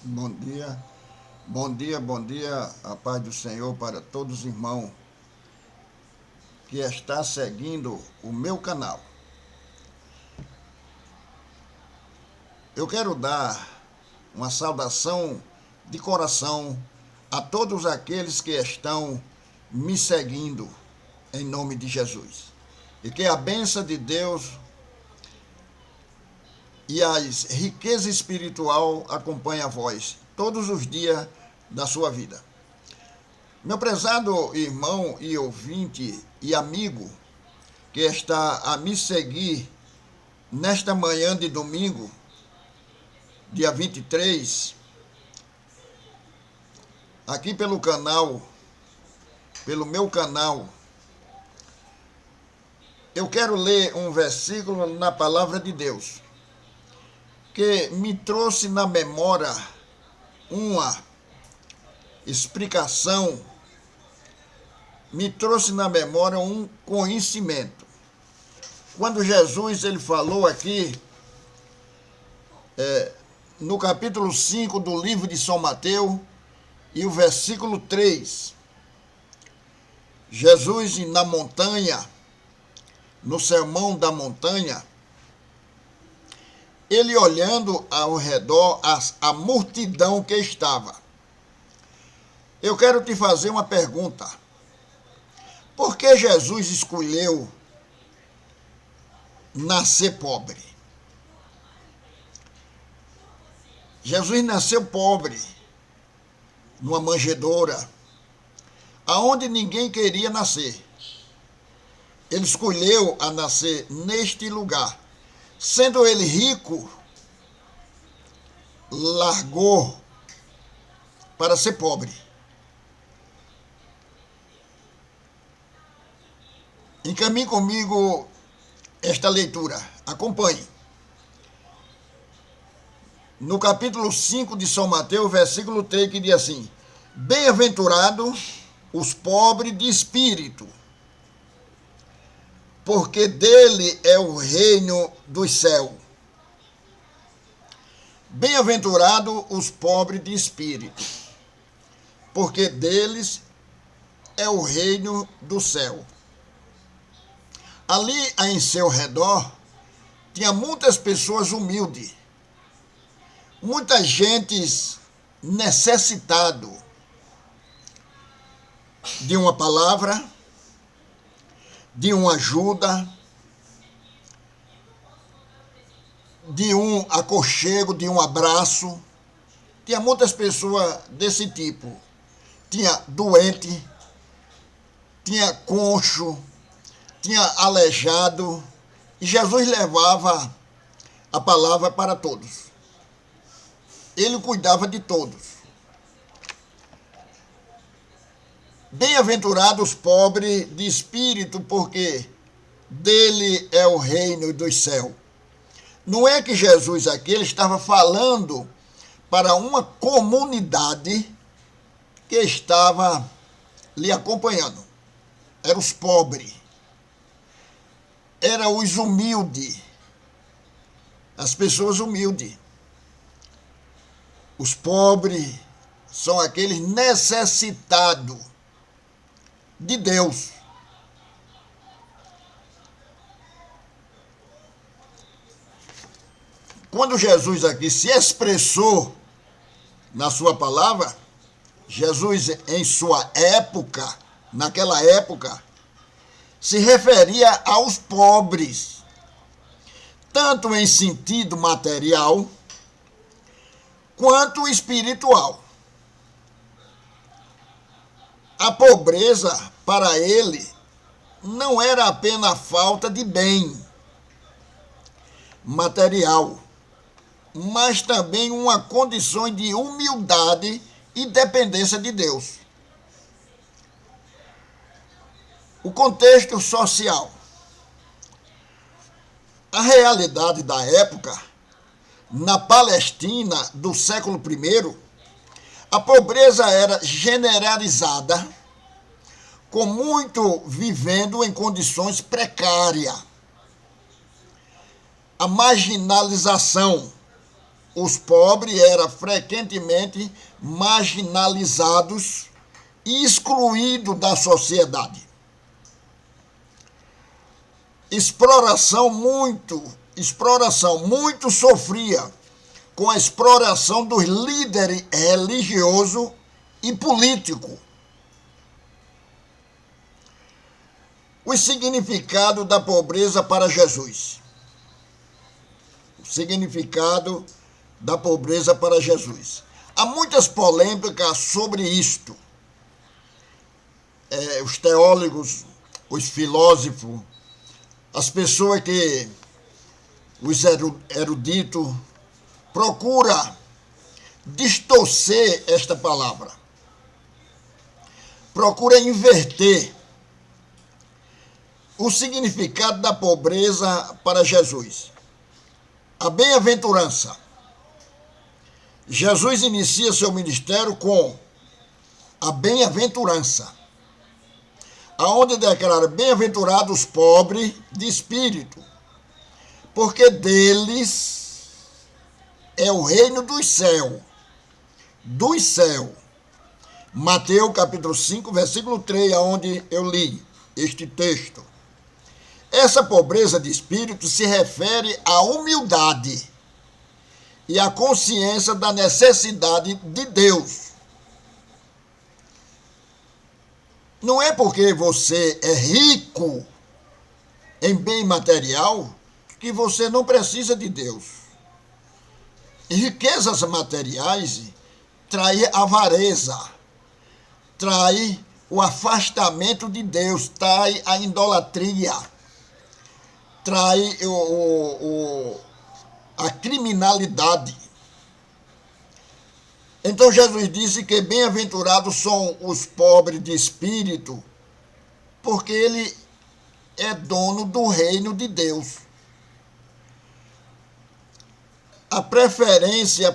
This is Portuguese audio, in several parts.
Bom dia, a paz do Senhor para todos os irmãos que está seguindo o meu canal. Eu quero dar uma saudação de coração a todos aqueles que estão me seguindo em nome de Jesus. E que a bênção de Deus e as riquezas espiritual acompanhem a vós todos os dias da sua vida. Meu prezado irmão e ouvinte e amigo que está a me seguir nesta manhã de domingo, dia 23, aqui pelo meu canal, eu quero ler um versículo na palavra de Deus que me trouxe na memória uma explicação, me trouxe na memória um conhecimento. Quando Jesus ele falou aqui, no capítulo 5 do livro de São Mateus, e o versículo 3, Jesus na montanha, no sermão da montanha, ele olhando ao redor a multidão que estava. Eu quero te fazer uma pergunta. Por que Jesus escolheu nascer pobre? Jesus nasceu pobre, numa manjedoura, aonde ninguém queria nascer. Ele escolheu a nascer neste lugar. Sendo ele rico, largou para ser pobre. Encaminhe comigo esta leitura. Acompanhe. No capítulo 5 de São Mateus, versículo 3, que diz assim: Bem-aventurados os pobres de espírito, porque dele é o reino dos céus. Bem-aventurados os pobres de espírito, porque deles é o reino do céu. Ali em seu redor tinha muitas pessoas humildes, muita gente necessitado de uma palavra, de uma ajuda, de um aconchego, de um abraço. Tinha muitas pessoas desse tipo. Tinha doente, tinha coxo, tinha aleijado, e Jesus levava a palavra para todos. Ele cuidava de todos. Bem-aventurados os pobres de espírito, porque dele é o reino dos céus. Não é que Jesus aqui ele estava falando para uma comunidade que estava lhe acompanhando. Eram os pobres. Eram os humildes. As pessoas humildes. Os pobres são aqueles necessitados de Deus. Quando Jesus aqui se expressou na sua palavra, Jesus em sua época, naquela época, se referia aos pobres, tanto em sentido material quanto espiritual. A pobreza, para ele, não era apenas falta de bem material, mas também uma condição de humildade e dependência de Deus. O contexto social. A realidade da época, na Palestina do século I, a pobreza era generalizada, com muito vivendo em condições precárias. A marginalização os pobres eram frequentemente marginalizados e excluídos da sociedade. Exploração muito sofria com a exploração dos líderes religiosos e políticos. O significado da pobreza para Jesus. O significado da pobreza para Jesus. Há muitas polêmicas sobre isto. Os teólogos, os filósofos, as pessoas que, os eruditos, procuram distorcer esta palavra. Procura inverter o significado da pobreza para Jesus. A bem-aventurança. Jesus inicia seu ministério com a bem-aventurança, aonde declara: bem-aventurados os pobres de espírito, porque deles é o reino dos céus. Dos céus. Mateus capítulo 5, versículo 3, aonde eu li este texto. Essa pobreza de espírito se refere à humildade e à consciência da necessidade de Deus. Não é porque você é rico em bem material que você não precisa de Deus. Riquezas materiais trai avareza, trai o afastamento de Deus, trai a idolatria, trai a criminalidade. Então Jesus disse que bem-aventurados são os pobres de espírito, porque ele é dono do reino de Deus. A preferência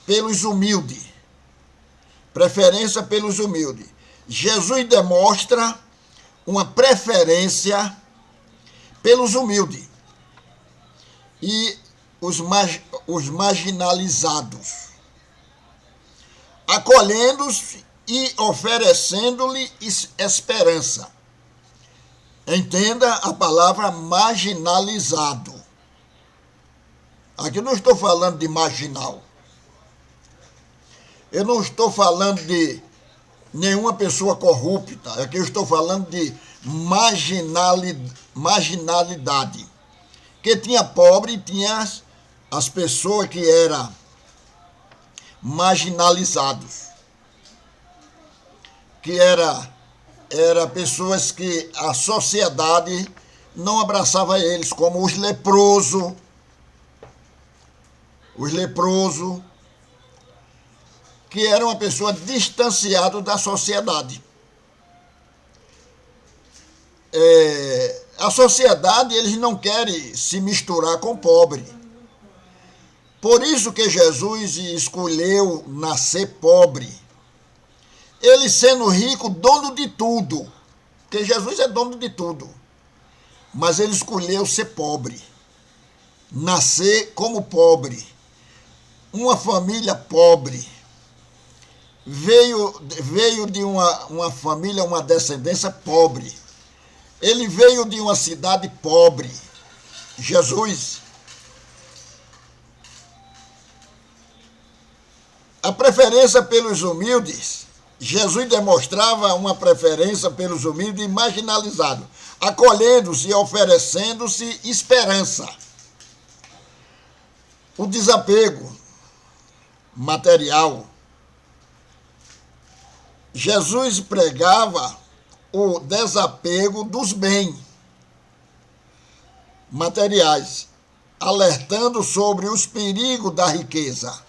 pelos humildes. Preferência pelos humildes. Jesus demonstra uma preferência pelos humildes e os marginalizados, acolhendo-os e oferecendo-lhe esperança. Entenda a palavra marginalizado. Aqui eu não estou falando de marginal. Eu não estou falando de nenhuma pessoa corrupta. Aqui eu estou falando de marginalidade. Que tinha pobre e tinha as pessoas que eram marginalizados. Que era pessoas que a sociedade não abraçava eles, como os leprosos. Os leprosos, que eram uma pessoa distanciada da sociedade. A sociedade, eles não querem se misturar com o pobre. Por isso que Jesus escolheu nascer pobre. Ele sendo rico, dono de tudo. Porque Jesus é dono de tudo. Mas ele escolheu ser pobre. Nascer como pobre. Uma família pobre. Veio de uma família, uma descendência pobre. Ele veio de uma cidade pobre. Jesus. A preferência pelos humildes. Jesus demonstrava uma preferência pelos humildes e marginalizados, acolhendo-se e oferecendo-se esperança. O desapego material. Jesus pregava o desapego dos bens materiais, alertando sobre os perigos da riqueza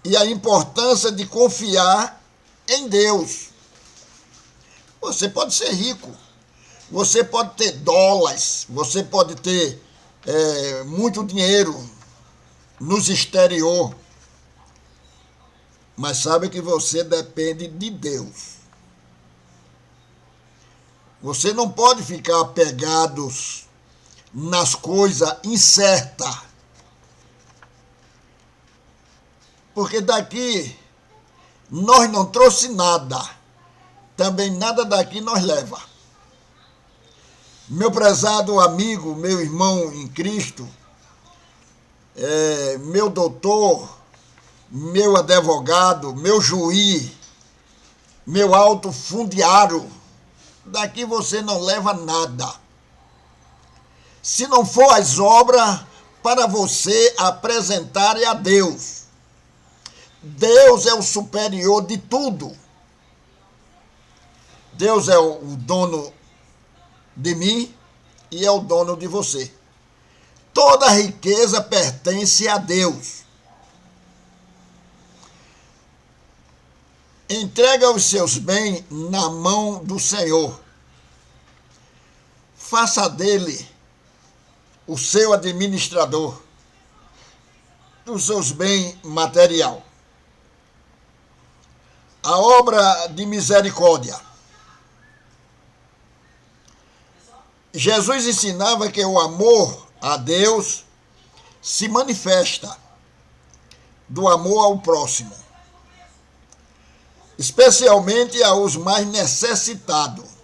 e a importância de confiar em Deus. Você pode ser rico, você pode ter dólares, você pode ter muito dinheiro nos exterior, mas sabe que você depende de Deus. Você não pode ficar apegado nas coisas incertas. porque daqui nós não trouxe nada, também nada daqui nós leva. Meu prezado amigo, meu irmão em Cristo, meu doutor, meu advogado, meu juiz, meu alto fundiário, daqui você não leva nada. Se não for as obras para você apresentar a Deus. Deus é o superior de tudo. Deus é o dono de mim e é o dono de você. Toda riqueza pertence a Deus. Entrega os seus bens na mão do Senhor. Faça dele o seu administrador dos seus bens material. A obra de misericórdia. Jesus ensinava que o amor a Deus se manifesta do amor ao próximo, especialmente aos mais necessitados.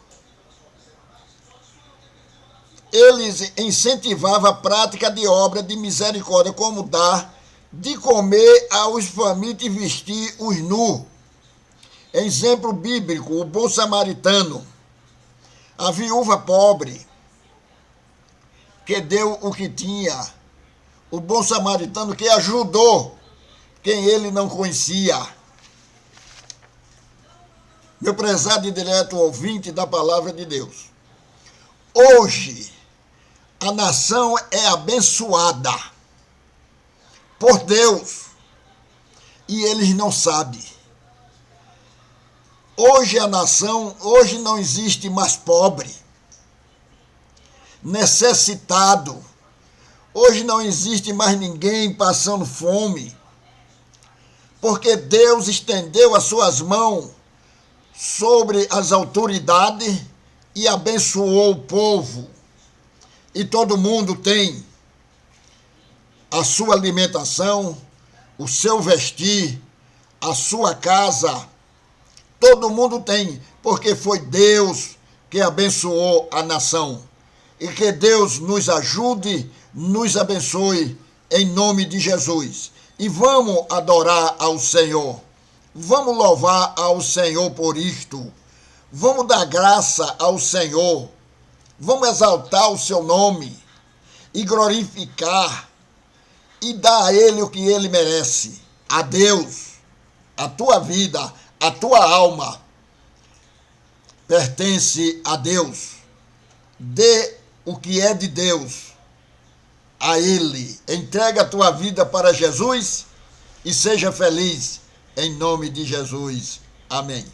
Eles incentivavam a prática de obra de misericórdia, como dar de comer aos famintos e vestir os nus. Exemplo bíblico, o bom samaritano, a viúva pobre, que deu o que tinha, o bom samaritano que ajudou quem ele não conhecia. Meu prezado e direto ouvinte da palavra de Deus, hoje a nação é abençoada por Deus e eles não sabem. Hoje não existe mais pobre, necessitado. Hoje não existe mais ninguém passando fome, porque Deus estendeu as suas mãos sobre as autoridades e abençoou o povo. E todo mundo tem a sua alimentação, o seu vestir, a sua casa. Todo mundo tem, porque foi Deus que abençoou a nação. E que Deus nos ajude, nos abençoe, em nome de Jesus. E vamos adorar ao Senhor. Vamos louvar ao Senhor por isto. Vamos dar graça ao Senhor. Vamos exaltar o seu nome e glorificar e dar a Ele o que Ele merece. A Deus, a tua vida, a tua alma pertence a Deus. Dê o que é de Deus a Ele. Entrega a tua vida para Jesus e seja feliz em nome de Jesus. Amém.